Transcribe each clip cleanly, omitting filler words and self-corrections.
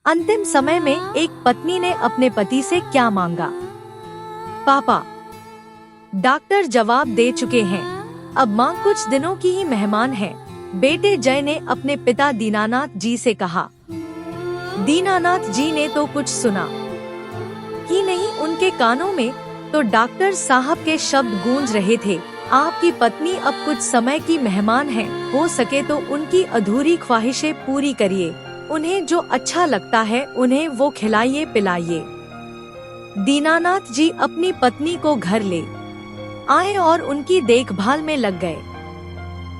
अंतिम समय में एक पत्नी ने अपने पति से क्या मांगा? पापा, डॉक्टर जवाब दे चुके हैं, अब माँ कुछ दिनों की ही मेहमान है। बेटे जय ने अपने पिता दीनानाथ जी से कहा। दीनानाथ जी ने तो कुछ सुना ही नहीं, उनके कानों में तो डॉक्टर साहब के शब्द गूंज रहे थे। आपकी पत्नी अब कुछ समय की मेहमान है, हो सके तो उनकी अधूरी ख्वाहिशें पूरी करिए। उन्हें जो अच्छा लगता है उन्हें वो खिलाइए पिलाइए। दीनानाथ जी अपनी पत्नी को घर ले आए और उनकी देखभाल में लग गए।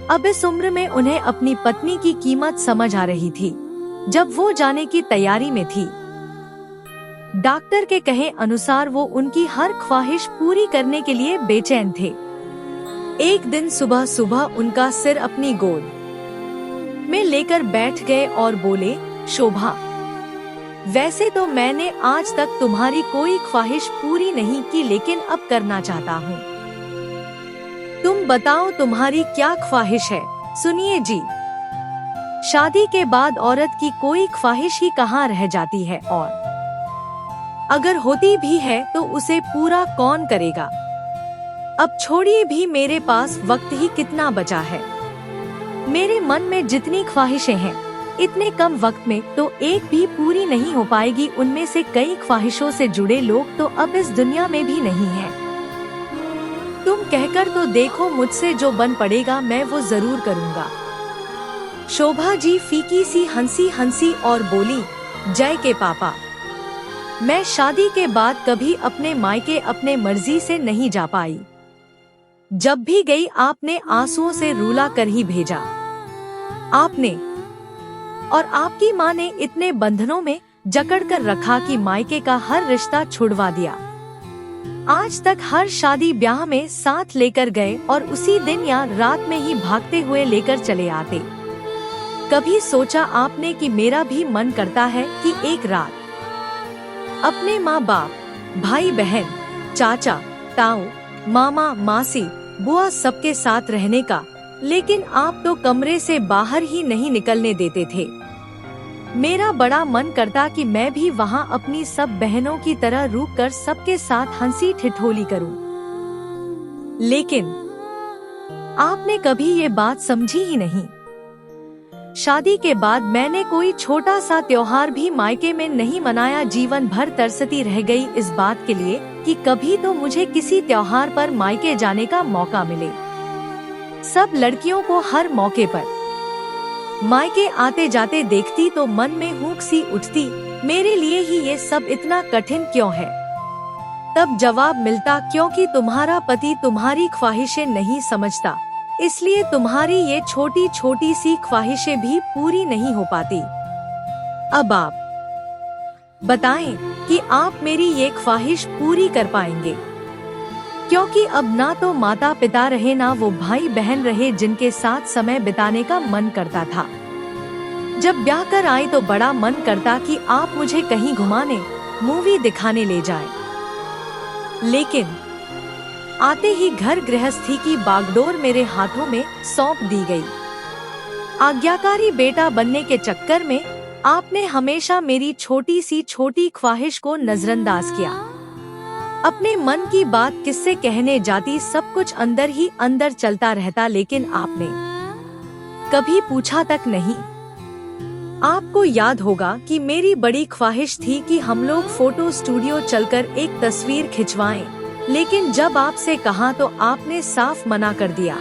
अब इस उम्र में उन्हें अपनी पत्नी की कीमत समझ आ रही थी। जब वो जाने की तैयारी में थी, डॉक्टर के कहे अनुसार वो उनकी हर ख्वाहिश पूरी करने के लिए बेचैन थे। एक दिन सुबह सुबह उनका सिर अपनी गोद में लेकर बैठ गए और बोले, शोभा, वैसे तो मैंने आज तक तुम्हारी कोई ख्वाहिश पूरी नहीं की, लेकिन अब करना चाहता हूँ। तुम बताओ तुम्हारी क्या ख्वाहिश है? सुनिए जी, शादी के बाद औरत की कोई ख्वाहिश ही कहाँ रह जाती है, और अगर होती भी है तो उसे पूरा कौन करेगा? अब छोड़िए भी, मेरे पास वक्त ही कितना बचा है। मेरे मन में जितनी ख्वाहिशें हैं, इतने कम वक्त में तो एक भी पूरी नहीं हो पाएगी। उनमें से कई ख्वाहिशों से जुड़े लोग तो अब इस दुनिया में भी नहीं हैं। तुम कहकर तो देखो, मुझसे जो बन पड़ेगा मैं वो जरूर करूँगा। शोभा जी फीकी सी हंसी और बोली, जय के पापा, मैं शादी के बाद कभी अपने मायके अपने मर्जी से नहीं जा पाई। जब भी गई आपने आंसुओं से रूला कर ही भेजा। आपने और आपकी माँ ने इतने बंधनों में जकड़ कर रखा कि मायके का हर रिश्ता छुड़वा दिया। आज तक हर शादी ब्याह में साथ लेकर गए और उसी दिन या रात में ही भागते हुए लेकर चले आते। कभी सोचा आपने कि मेरा भी मन करता है कि एक रात अपने माँ बाप, भाई बहन, चाचा ताऊ, मामा मासी, बुआ सबके साथ रहने का, लेकिन आप तो कमरे से बाहर ही नहीं निकलने देते थे। मेरा बड़ा मन करता कि मैं भी वहाँ अपनी सब बहनों की तरह रुक कर सबके साथ हंसी ठिठोली करूं। लेकिन आपने कभी ये बात समझी ही नहीं। शादी के बाद मैंने कोई छोटा सा त्योहार भी मायके में नहीं मनाया। जीवन भर तरसती रह गई इस बात के लिए कि कभी तो मुझे किसी त्योहार पर मायके जाने का मौका मिले। सब लड़कियों को हर मौके पर मायके आते जाते देखती तो मन में हुक सी उठती, मेरे लिए ही ये सब इतना कठिन क्यों है? तब जवाब मिलता, क्योंकि तुम्हारा पति तुम्हारी ख्वाहिशें नहीं समझता, इसलिए तुम्हारी ये छोटी छोटी सी ख्वाहिशें भी पूरी नहीं हो पाती। अब आप बताएं कि आप मेरी ये ख्वाहिश पूरी कर पाएंगे? क्योंकि अब ना तो माता पिता रहे, ना वो भाई बहन रहे जिनके साथ समय बिताने का मन करता था। जब ब्याह कर आई तो बड़ा मन करता कि आप मुझे कहीं घुमाने, मूवी दिखाने ले जाएं। लेकिन आते ही घर गृहस्थी की बागडोर मेरे हाथों में सौंप दी गई। आज्ञाकारी बेटा बनने के चक्कर में आपने हमेशा मेरी छोटी सी छोटी ख्वाहिश को नजरअंदाज किया। अपने मन की बात किससे कहने जाती, सब कुछ अंदर ही अंदर चलता रहता, लेकिन आपने कभी पूछा तक नहीं। आपको याद होगा कि मेरी बड़ी ख्वाहिश थी कि हम लोग फोटो स्टूडियो चलकर एक तस्वीर खिंचवाएं, लेकिन जब आपसे कहा तो आपने साफ मना कर दिया।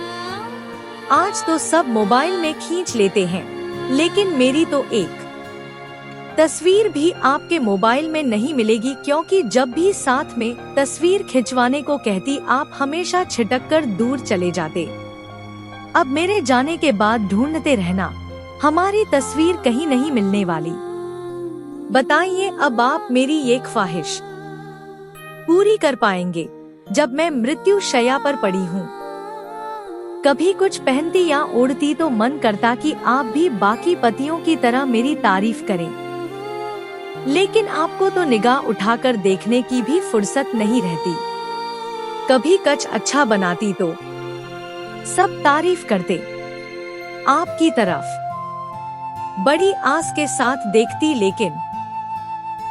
आज तो सब मोबाइल में खींच लेते हैं, लेकिन मेरी तो एक तस्वीर भी आपके मोबाइल में नहीं मिलेगी, क्योंकि जब भी साथ में तस्वीर खिंचवाने को कहती आप हमेशा छिटक कर दूर चले जाते। अब मेरे जाने के बाद ढूंढते रहना, हमारी तस्वीर कहीं नहीं मिलने वाली। बताइए अब आप मेरी ये ख्वाहिश पूरी कर पाएंगे जब मैं मृत्यु शैया पर पड़ी हूँ? कभी कुछ पहनती या ओढ़ती तो मन करता कि आप भी बाकी पतियों की तरह मेरी तारीफ करें, लेकिन आपको तो निगाह उठाकर देखने की भी फुर्सत नहीं रहती। कभी कुछ अच्छा बनाती तो सब तारीफ करते, आपकी तरफ बड़ी आस के साथ देखती, लेकिन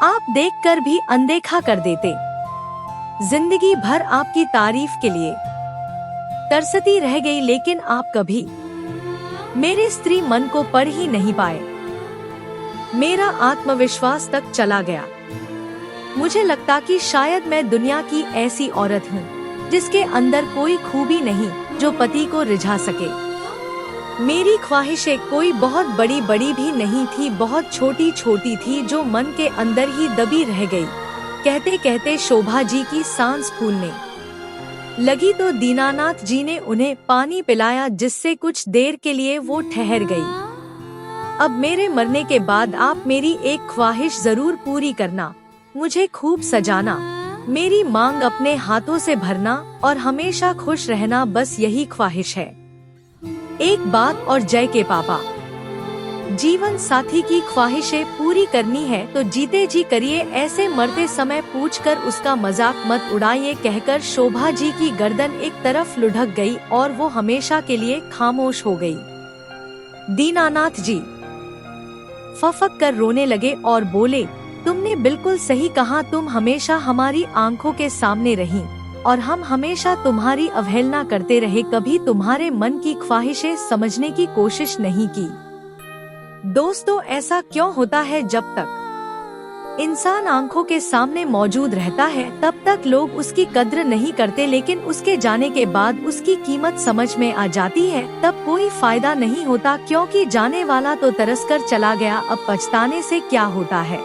आप देखकर भी अनदेखा कर देते। जिंदगी भर आपकी तारीफ के लिए तरसती रह गई, लेकिन आप कभी मेरे स्त्री मन को पढ़ ही नहीं पाए। मेरा आत्मविश्वास तक चला गया। मुझे लगता कि शायद मैं दुनिया की ऐसी औरत हूँ जिसके अंदर कोई खूबी नहीं जो पति को रिझा सके। मेरी ख्वाहिशें कोई बहुत बड़ी बड़ी भी नहीं थी, बहुत छोटी छोटी थी जो मन के अंदर ही दबी रह गई। कहते कहते शोभा जी की सांस फूलने लगी तो दीनानाथ जी ने उन्हें पानी पिलाया, जिससे कुछ देर के लिए वो ठहर गई। अब मेरे मरने के बाद आप मेरी एक ख्वाहिश जरूर पूरी करना, मुझे खूब सजाना, मेरी मांग अपने हाथों से भरना और हमेशा खुश रहना, बस यही ख्वाहिश है। एक बात और जय के पापा, जीवन साथी की ख्वाहिशें पूरी करनी है तो जीते जी करिए, ऐसे मरते समय पूछकर उसका मजाक मत उड़ाइए, कहकर शोभा जी की गर्दन एक तरफ लुढ़क गई और वो हमेशा के लिए खामोश हो गई। दीनानाथ जी फफक कर रोने लगे और बोले, तुमने बिल्कुल सही कहा, तुम हमेशा हमारी आंखों के सामने रहीं और हम हमेशा तुम्हारी अवहेलना करते रहे, कभी तुम्हारे मन की ख्वाहिशें समझने की कोशिश नहीं की। दोस्तों, ऐसा क्यों होता है? जब तक इंसान आंखों के सामने मौजूद रहता है तब तक लोग उसकी कद्र नहीं करते, लेकिन उसके जाने के बाद उसकी कीमत समझ में आ जाती है, तब कोई फायदा नहीं होता, क्योंकि जाने वाला तो तरस कर चला गया, अब पछताने से क्या होता है।